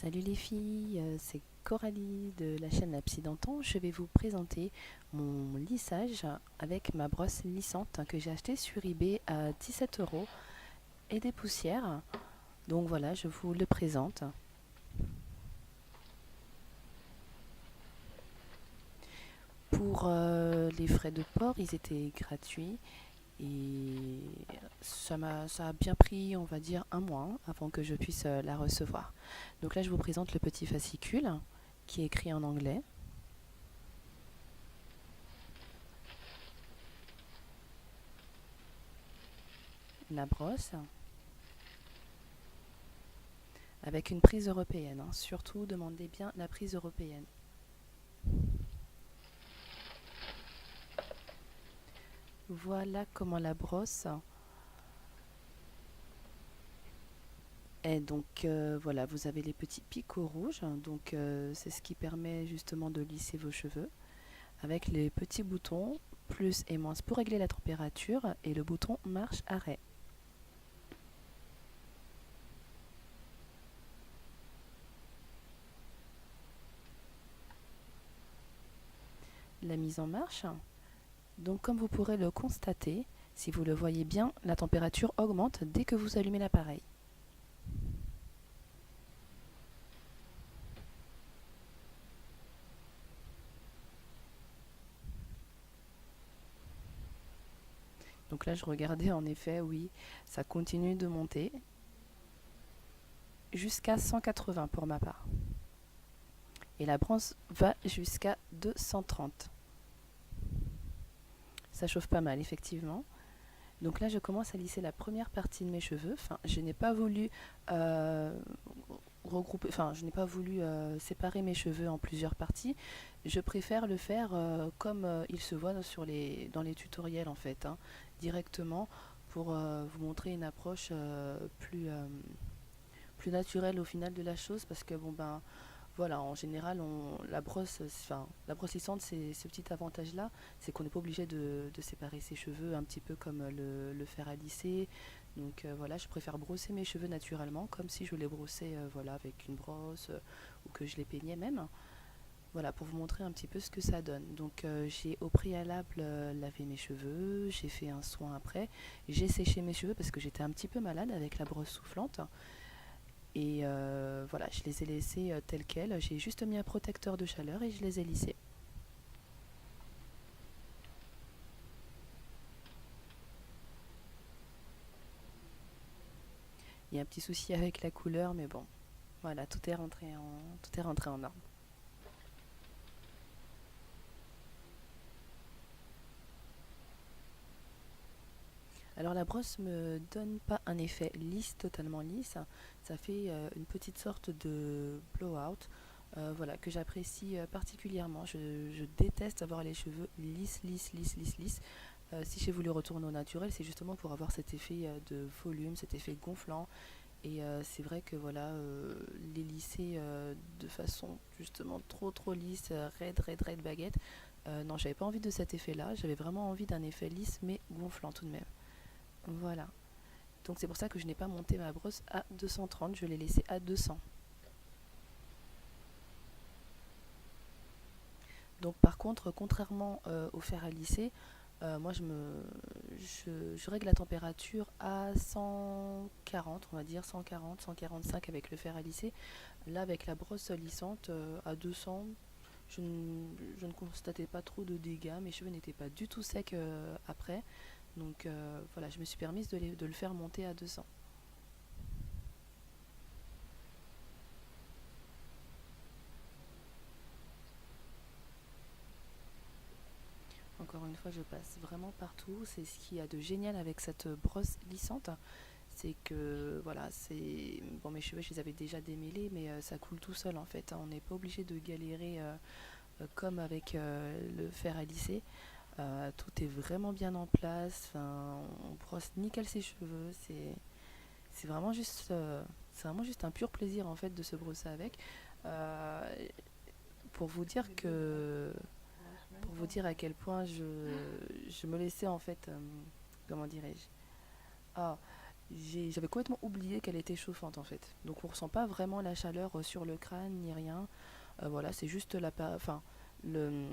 Salut les filles, c'est Coralie de la chaîne L'Absidenton. Je vais vous présenter mon lissage avec ma brosse lissante que j'ai achetée sur eBay à 17 € et des poussières. Donc voilà, je vous le présente. Pour les frais de port, ils étaient gratuits et ça a bien pris, on va dire, un mois avant que je puisse la recevoir. Donc là, je vous présente le petit fascicule qui est écrit en anglais, la brosse, avec une prise européenne, hein. Surtout, demandez bien la prise européenne. Voilà comment la brosse est. Donc voilà, vous avez les petits picots rouges. Donc c'est ce qui permet justement de lisser vos cheveux. Avec les petits boutons plus et moins pour régler la température et le bouton marche arrêt. La mise en marche. Donc comme vous pourrez le constater, si vous le voyez bien, la température augmente dès que vous allumez l'appareil. Donc là je regardais, en effet, oui, ça continue de monter jusqu'à 180 pour ma part. Et la brosse va jusqu'à 230. Ça chauffe pas mal, effectivement. Donc là, je commence à lisser la première partie de mes cheveux. Enfin, je n'ai pas voulu regrouper, enfin, je n'ai pas voulu séparer mes cheveux en plusieurs parties. Je préfère le faire comme il se voit dans les tutoriels, en fait, hein, directement pour vous montrer une approche plus naturelle au final de la chose, parce que bon ben voilà, en général, la brosse lissante, c'est ce petit avantage-là, c'est qu'on n'est pas obligé de séparer ses cheveux, un petit peu comme le fer à lisser. Donc voilà, je préfère brosser mes cheveux naturellement, comme si je les brossais voilà, avec une brosse ou que je les peignais même. Voilà, pour vous montrer un petit peu ce que ça donne. Donc j'ai au préalable lavé mes cheveux, j'ai fait un soin après, j'ai séché mes cheveux parce que j'étais un petit peu malade avec la brosse soufflante. Et voilà, je les ai laissés tels quels. J'ai juste mis un protecteur de chaleur et je les ai lissés. Il y a un petit souci avec la couleur, mais bon, voilà, tout est rentré en ordre. Alors la brosse me donne pas un effet lisse, totalement lisse. Ça fait une petite sorte de blowout, voilà, que j'apprécie particulièrement. Je déteste avoir les cheveux lisses, lisses, lisses, lisses, lisses. Si j'ai voulu retourner au naturel, c'est justement pour avoir cet effet de volume, cet effet gonflant. Et c'est vrai que voilà, les lisser de façon justement trop trop lisse, raide, raide, raide baguette, non, j'avais pas envie de cet effet-là. J'avais vraiment envie d'un effet lisse mais gonflant tout de même. Voilà. Donc c'est pour ça que je n'ai pas monté ma brosse à 230, je l'ai laissée à 200. Donc par contre, contrairement au fer à lisser, moi je règle la température à 140, on va dire 140, 145 avec le fer à lisser. Là avec la brosse lissante à 200, je ne constatais pas trop de dégâts, mes cheveux n'étaient pas du tout secs après. Donc voilà, je me suis permise de le faire monter à 200. Encore une fois, je passe vraiment partout. C'est ce qu'il y a de génial avec cette brosse lissante. C'est que, voilà, c'est... Bon, mes cheveux, je les avais déjà démêlés, mais ça coule tout seul, en fait, hein. On n'est pas obligé de galérer comme avec le fer à lisser. Tout est vraiment bien en place. Enfin, on brosse nickel ses cheveux. C'est vraiment juste... c'est vraiment juste un pur plaisir, en fait, de se brosser avec. Euh, pour vous dire que pour vous dire à quel point je me laissais en fait, comment dirais-je, ah, j'avais complètement oublié qu'elle était chauffante en fait. Donc on ressent pas vraiment la chaleur sur le crâne ni rien. Voilà, c'est juste enfin, le,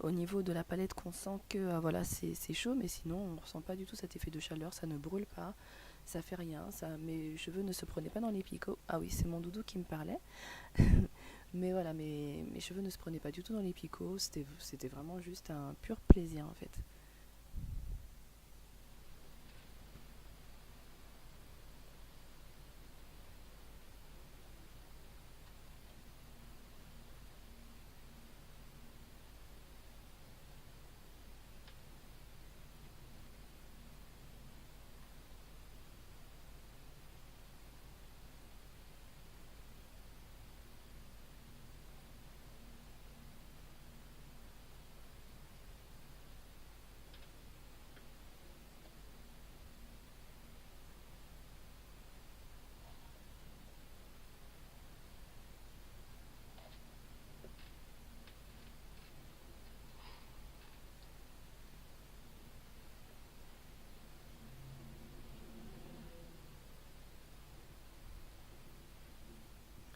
au niveau de la palette qu'on sent que voilà, c'est chaud, mais sinon on ressent pas du tout cet effet de chaleur, ça ne brûle pas, ça fait rien, mes cheveux ne se prenaient pas dans les picots. Ah oui, c'est mon doudou qui me parlait. Mais voilà, mes cheveux ne se prenaient pas du tout dans les picots, c'était vraiment juste un pur plaisir en fait.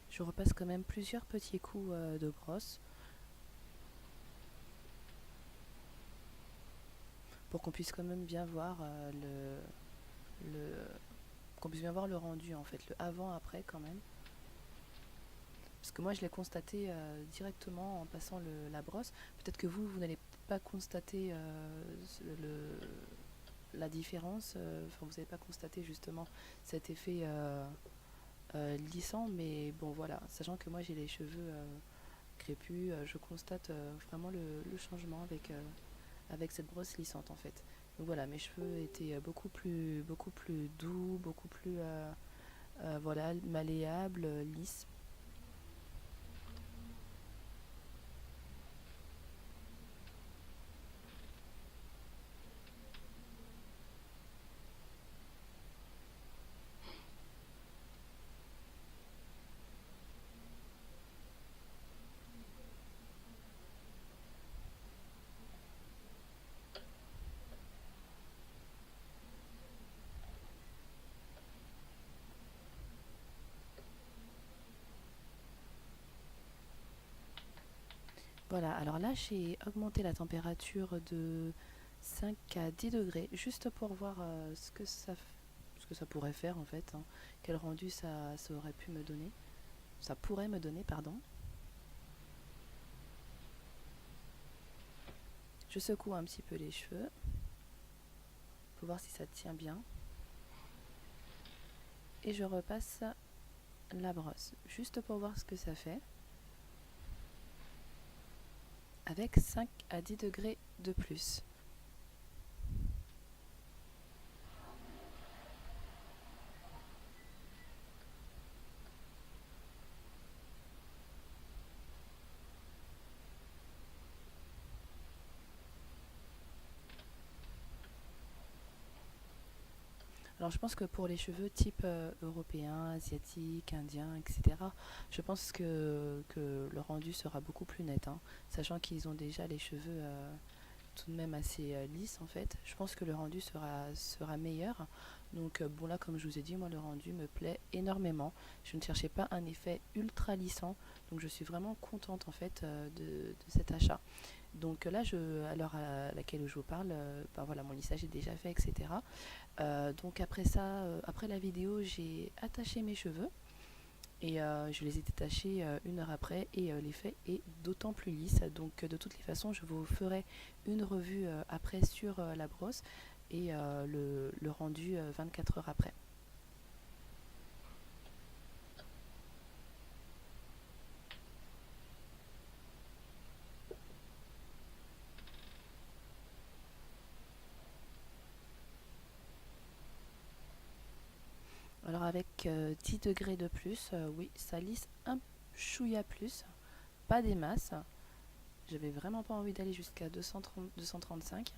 Je repasse quand même plusieurs petits coups de brosse pour qu'on puisse quand même bien voir le qu'on puisse bien voir le rendu en fait, le avant-après quand même. Parce que moi je l'ai constaté directement en passant la brosse. Peut-être que vous n'allez pas constater la différence, enfin vous n'avez pas constaté justement cet effet lissant, mais bon voilà, sachant que moi j'ai les cheveux crépus, je constate vraiment le changement avec cette brosse lissante en fait. Donc voilà, mes cheveux étaient beaucoup plus doux, beaucoup plus voilà, malléables, lisses. Voilà, alors là j'ai augmenté la température de 5 à 10 degrés juste pour voir ce que ça pourrait faire en fait, hein. Quel rendu ça aurait pu me donner, ça pourrait me donner, pardon. Je secoue un petit peu les cheveux pour voir si ça tient bien et je repasse la brosse juste pour voir ce que ça fait avec 5 à 10 degrés de plus. Alors je pense que pour les cheveux type européen, asiatique, indien, etc., je pense que le rendu sera beaucoup plus net, hein, sachant qu'ils ont déjà les cheveux tout de même assez lisses en fait. Je pense que le rendu sera meilleur. Donc bon là comme je vous ai dit, moi le rendu me plaît énormément. Je ne cherchais pas un effet ultra lissant, donc je suis vraiment contente en fait de cet achat. Donc là, à l'heure à laquelle je vous parle, ben voilà, mon lissage est déjà fait, etc. Donc après ça, après la vidéo, j'ai attaché mes cheveux et je les ai détachés 1 heure après et l'effet est d'autant plus lisse. Donc de toutes les façons, je vous ferai une revue après sur la brosse et le rendu 24 heures après. Alors avec 10 degrés de plus, oui, ça lisse un chouïa plus, pas des masses. J'avais vraiment pas envie d'aller jusqu'à 230, 235.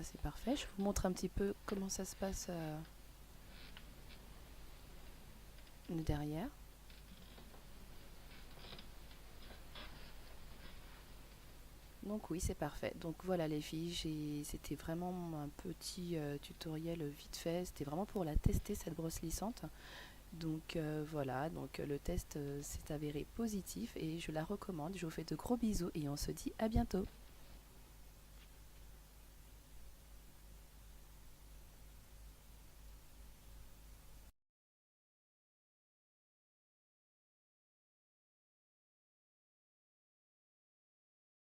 c'est parfait. Je vous montre un petit peu comment ça se passe derrière. Donc oui, c'est parfait. Donc voilà les filles, c'était vraiment un petit tutoriel vite fait. C'était vraiment pour la tester cette brosse lissante. Donc voilà, donc le test s'est avéré positif et je la recommande. Je vous fais de gros bisous et on se dit à bientôt.